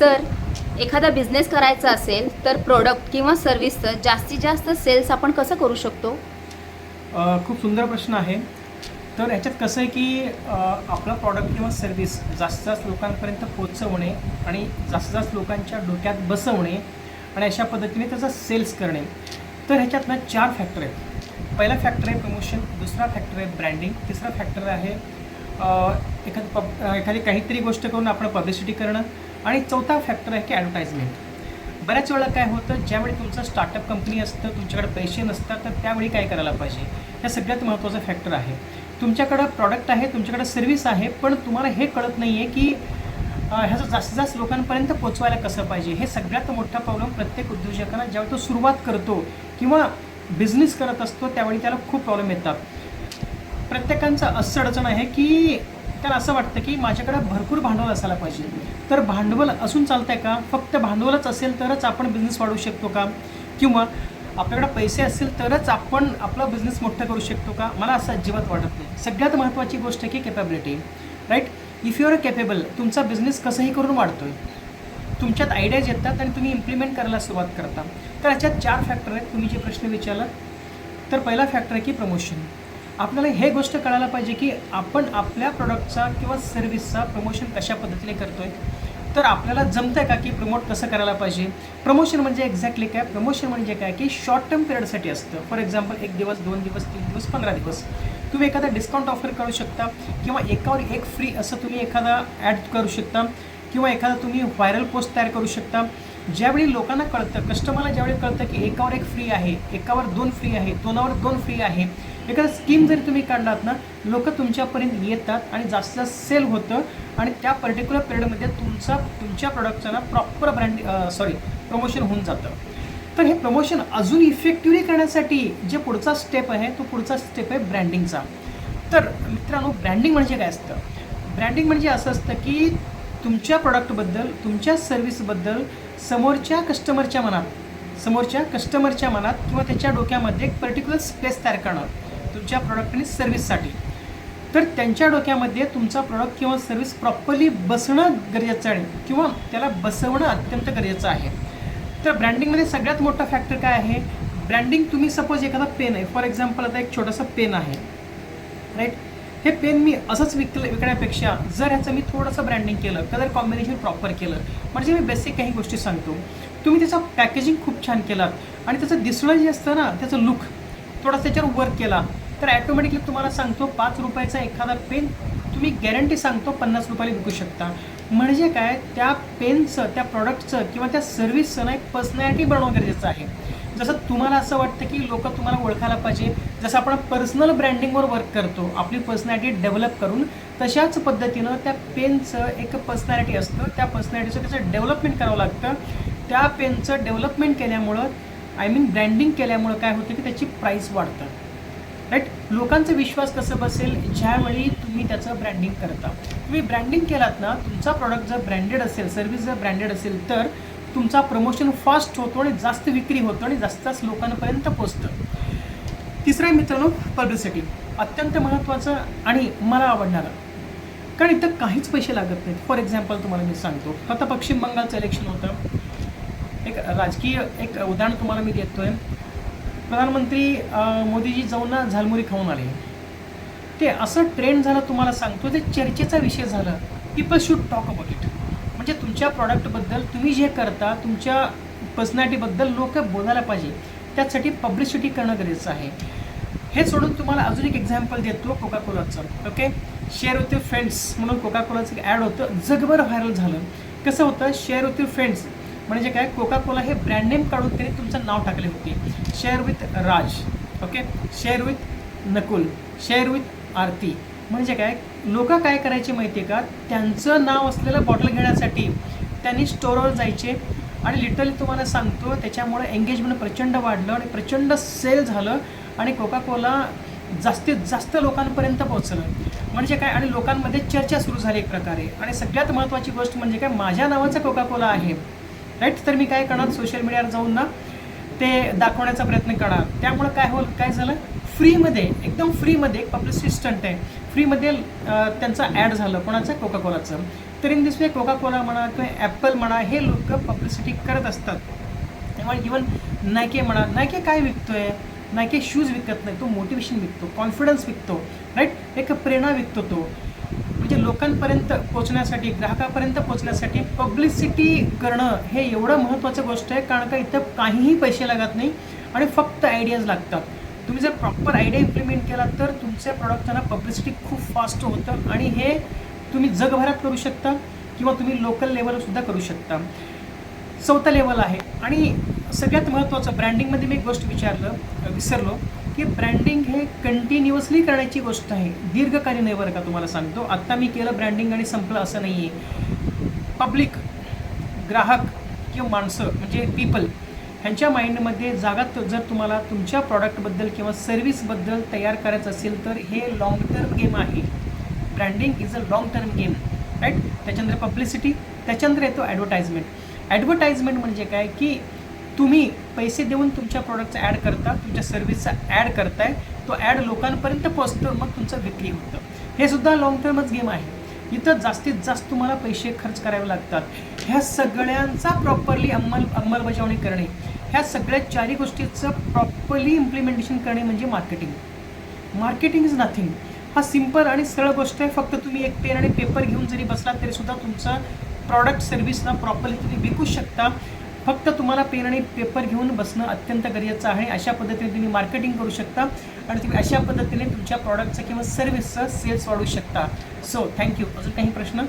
Sir, एखादा business करायचा असेल तर प्रोडक्ट किंवा सर्व्हिसचं जास्तीत जास्त सेल्स आपण कसं करू शकतो? खूप सुंदर प्रश्न आहे. तर ह्याच्यात कसं आहे की आपला प्रॉडक्ट किंवा सर्व्हिस जास्त जास्त लोकांपर्यंत पोहोचवणे आणि जास्तीत जास्त लोकांच्या डोक्यात बसवणे आणि अशा पद्धतीने त्याचा सेल्स करणे. तर ह्याच्यात ना 4 फॅक्टर आहेत. पहिला फॅक्टर आहे प्रमोशन, दुसरा फॅक्टर आहे ब्रँडिंग, तिसरा फॅक्टर आहे एखादी काहीतरी गोष्ट करून आपण पब्लिसिटी करणं आणि चौथा फॅक्टर आहे की ॲडव्हर्टाइजमेंट. बऱ्याच वेळा काय होतं, ज्यावेळी तुमचं स्टार्टअप कंपनी असतं, तुमच्याकडे पैसे नसतात, तर त्यावेळी काय करायला पाहिजे, हे सगळ्यात महत्त्वाचं फॅक्टर आहे. तुमच्याकडं प्रॉडक्ट आहे, तुमच्याकडे सर्व्हिस आहे, पण तुम्हाला हे कळत नाही आहे की ह्याचं जास्तीत जास्त लोकांपर्यंत पोचवायला कसं पाहिजे. हे सगळ्यात मोठा प्रॉब्लेम प्रत्येक उद्योजकांना ज्यावेळी तो सुरुवात करतो किंवा बिझनेस करत असतो त्यावेळी त्याला खूप प्रॉब्लेम येतात. प्रत्येकाचं असं अडचण आहे की त्याला असं वाटतं की माझ्याकडे भरपूर भांडवल असायला पाहिजे. तर भांडवल असून चालतंय का? फक्त भांडवलच असेल तरच आपण बिझनेस वाढवू शकतो का? किंवा आपल्याकडे पैसे असेल तरच आपण आपला बिझनेस मोठा करू शकतो का? मला असं अजिबात वाटत नाही. सगळ्यात महत्त्वाची गोष्ट आहे की capability, right? If you are capable, तुमचा बिझनेस कसंही करून वाढतोय, तुमच्यात आयडियाज येतात आणि तुम्ही इम्प्लिमेंट करायला सुरुवात करता. तर ह्याच्यात 4 फॅक्टर आहेत. तुम्ही जे प्रश्न विचारला, तर पहिला फॅक्टर आहे की प्रमोशन. आपल्याला हे गोष्ट कळायला पाहिजे की आपण आपल्या प्रोडक्टचा किंवा सर्व्हिसचा प्रमोशन कशा पद्धतीने करतो आहे. तर आपल्याला जमतं आहे का की प्रमोट कसं करायला पाहिजे. प्रमोशन म्हणजे एक्झॅक्टली काय? प्रमोशन म्हणजे काय की शॉर्ट टर्म पिरियडसाठी असतं. फॉर एक्झाम्पल 1 दिवस, 2 दिवस, 3 दिवस, 15 दिवस तुम्ही एखादा डिस्काउंट ऑफर करू शकता किंवा एकावर एक फ्री असं तुम्ही एखादा ॲड करू शकता किंवा एखादा तुम्ही व्हायरल पोस्ट तयार करू शकता. ज्यावेळी लोकांना कळतं, कस्टमरला ज्यावेळी कळतं की एकावर एक फ्री आहे, एकावर 2 फ्री आहे, 2वर 2 फ्री आहे, एखादा स्कीम जरी तुम्ही काढलात ना, लोक तुमच्यापर्यंत येतात आणि जास्त जास्त सेल होतं आणि त्या पर्टिक्युलर पिरियडमध्ये तुमच्या प्रोडक्टचं ना प्रॉपर प्रमोशन होऊन जातं. तर हे प्रमोशन अजून इफेक्टिव्हली करण्यासाठी जे पुढचा स्टेप आहे, तो पुढचा स्टेप आहे ब्रँडिंगचा. तर मित्रांनो, ब्रँडिंग म्हणजे काय असतं? ब्रँडिंग म्हणजे असं असतं की तुमच्या प्रोडक्टबद्दल, तुमच्या सर्व्हिसबद्दल समोरच्या कस्टमरच्या मनात किंवा त्याच्या डोक्यामध्ये एक पर्टिक्युलर स्पेस तयार करणं तुमच्या प्रोडक्ट आणि सर्व्हिससाठी. तर त्यांच्या डोक्यामध्ये तुमचा प्रोडक्ट किंवा सर्व्हिस प्रॉपरली बसणं गरजेचं आहे किंवा त्याला बसवणं अत्यंत गरजेचं आहे. तर ब्रँडिंगमध्ये सगळ्यात मोठा फॅक्टर काय आहे? ब्रँडिंग, तुम्ही सपोज एखादा पेन आहे, फॉर एक्झाम्पल आता एक छोटंसं पेन आहे, राईट? हे पेन मी असंच विकण्यापेक्षा जर ह्याचं मी थोडंसं ब्रँडिंग केलं, कलर कॉम्बिनेशन प्रॉपर केलं, म्हणजे मी बेसिक काही गोष्टी सांगतो, तुम्ही त्याचं पॅकेजिंग खूप छान केलात आणि त्याचं दिसणं जे असतं ना, त्याचं लुक थोडासा त्याच्यावर वर्क केला, तर ॲटोमॅटिकली तुम्हाला सांगतो 5 रुपयाचा एखादा पेन तुम्ही गॅरंटी सांगतो 50 रुपयाला विकू शकता. म्हणजे काय, त्या पेनचं, त्या प्रॉडक्टचं किंवा त्या सर्व्हिसचं ना एक पर्सनॅलिटी बनवणं गरजेचं आहे. जसं तुम्हाला असं वाटतं की लोक तुम्हाला ओळखायला पाहिजे, जसं आपण पर्सनल ब्रँडिंगवर वर्क करतो आपली पर्सनॅलिटी डेव्हलप करून, तशाच पद्धतीनं त्या पेनचं एक पर्सनॅलिटी असतं. त्या पर्सनॅलिटीचं त्याचं डेव्हलपमेंट करावं लागतं. त्या पेनचं डेव्हलपमेंट केल्यामुळं, ब्रँडिंग केल्यामुळं काय होतं की त्याची प्राईस वाढतं, राईट? लोकांचा विश्वास कसं बसेल? ज्यावेळी तुम्ही त्याचं ब्रँडिंग करता. तुम्ही ब्रँडिंग केलात ना, तुमचा प्रॉडक्ट जर ब्रँडेड असेल, सर्व्हिस जर ब्रँडेड असेल, तर तुमचा प्रमोशन फास्ट होतो आणि जास्त विक्री होतो आणि जास्त जास्त लोकांपर्यंत पोचतं. तिसरं आहे मित्रांनो, पब्लिसिटी. अत्यंत महत्त्वाचं आणि मला आवडणारं, कारण इथं काहीच पैसे लागत नाहीत. फॉर एक्झाम्पल तुम्हाला मी सांगतो, आता पश्चिम बंगालचं इलेक्शन होतं. एक राजकीय उदाहरण तुम्हाला मी देतो आहे. प्रधानमंत्री मोदीजी जाऊन ना झालमुरी खाऊन आले. ते असं ट्रेंड झालं, तुम्हाला सांगतो, ते चर्चेचा विषय झाला. People should talk about it. म्हणजे तुमच्या प्रॉडक्टबद्दल, तुम्ही जे करता, तुमच्या पर्सनॅलिटीबद्दल लोक बोलायला पाहिजे. त्यासाठी पब्लिसिटी करणं गरजेचं आहे. हे सोडून तुम्हाला अजून एक एक्झाम्पल देतो, कोका कोलाचं. Okay, share with your friends म्हणून कोका कोलाचं एक ॲड होतं, जगभर व्हायरल झालं. कसं होतं? शेअर विथ युअर फ्रेंड्स म्हणजे काय, कोका कोला हे ब्रँड नेम काढून त्यांनी तुमचं नाव टाकले होते. Share with Raj, okay, share with Nakul, share with Aarti. म्हणजे काय, लोक काय करायचे माहिती आहे का, त्यांचं नाव असलेलं बॉटल घेण्यासाठी त्यांनी स्टोअरवर जायचे आणि लिटरली तुम्हाला सांगतो, त्याच्यामुळे एंगेजमेंट प्रचंड वाढलं आणि प्रचंड सेल झालं आणि कोका कोला जास्तीत जास्त लोकांपर्यंत पोहोचलं. म्हणजे काय, आणि लोकांमध्ये चर्चा सुरू झाली एक प्रकारे. आणि सगळ्यात महत्त्वाची गोष्ट म्हणजे काय, माझ्या नावाचा कोका कोला आहे, राईट? तर मी काय करणार, सोशल मीडियावर जाऊन ना ते दाखवण्याचा प्रयत्न करणार. त्यामुळं काय झालं, फ्रीमध्ये, एकदम फ्रीमध्ये एक पब्लिसिटी स्टंट आहे, फ्रीमध्ये त्यांचं ॲड झालं. कोणाचं? कोका कोलाचं. तर in this way Coca Cola म्हणा किंवा ॲपल म्हणा हे लोक पब्लिसिटी करत असतात. त्यामुळे इवन नायके म्हणा, नायके काय विकतोय, नायके शूज विकत नाही, तो मोटिवेशन विकतो, कॉन्फिडन्स विकतो, राईट, एक प्रेरणा विकतो तो. म्हणजे लोकांपर्यंत पोचण्यासाठी, ग्राहकापर्यंत पोचण्यासाठी पब्लिसिटी करणं हे एवढं महत्त्वाचं गोष्ट आहे, कारण का इथं काहीही पैसे लागत नाही आणि फक्त आयडियाज लागतात. तुम्ही जर प्रॉपर आयडिया इम्प्लिमेंट केला तर तुमच्या प्रॉडक्टना पब्लिसिटी खूप फास्ट होतं आणि हे तुम्ही जगभरात करू शकता किंवा तुम्ही लोकल लेवलसुद्धा करू शकता. चौथा लेवल आहे आणि सगळ्यात महत्त्वाचं ब्रँडिंगमध्ये मी एक गोष्ट विसरलो की ब्रँडिंग हे कंटिन्युअसली करण्याची गोष्ट आहे, दीर्घकालीन आहे बरं का. तुम्हाला सांगतो, आत्ता मी केलं ब्रँडिंग आणि संपलं असं नाही आहे. पब्लिक, ग्राहक किंवा माणसं म्हणजे पीपल ह्यांच्या माइंडमध्ये जागा जर तुम्हाला तुमच्या प्रॉडक्टबद्दल किंवा सर्व्हिसबद्दल तयार करायचं असेल तर हे लाँग टर्म गेम आहे. Branding is a long term game, right. त्याच्यानंतर पब्लिसिटी, त्याच्यानंतर येतो ॲडव्हर्टाइजमेंट. ॲडव्हर्टाइजमेंट म्हणजे काय की तुम्ही पैसे देऊन तुमच्या प्रॉडक्टचा ॲड करता, तुमच्या सर्व्हिसचा ॲड करताय, तो ॲड लोकांपर्यंत पोहोचतो, मग तुमचं विक्री होतं. हे सुद्धा लाँग टर्मच गेम आहे. इथं जास्तीत जास्त तुम्हाला पैसे खर्च करावे लागतात. ह्या सगळ्यांचा प्रॉपरली अंमलबजावणी करणे, ह्या सगळ्या चारही गोष्टीचं प्रॉपरली इम्प्लिमेंटेशन करणे म्हणजे मार्केटिंग. Marketing is nothing. हा सिम्पल आणि सरळ गोष्ट आहे. फक्त तुम्ही एक पेन आणि पेपर घेऊन जरी बसला तरीसुद्धा तुमचा प्रॉडक्ट सर्व्हिसना प्रॉपरली तुम्ही विकू शकता. फक्त तुम्हाला पेन आणि पेपर घेऊन बसणं अत्यंत गरजेचं आहे. अशा पद्धतीने तुम्ही मार्केटिंग करू शकता आणि तुम्ही अशा पद्धतीने तुमच्या प्रॉडक्टचं किंवा सर्व्हिसचं सेल्स वाढवू शकता. So thank you. अजून काही प्रश्न?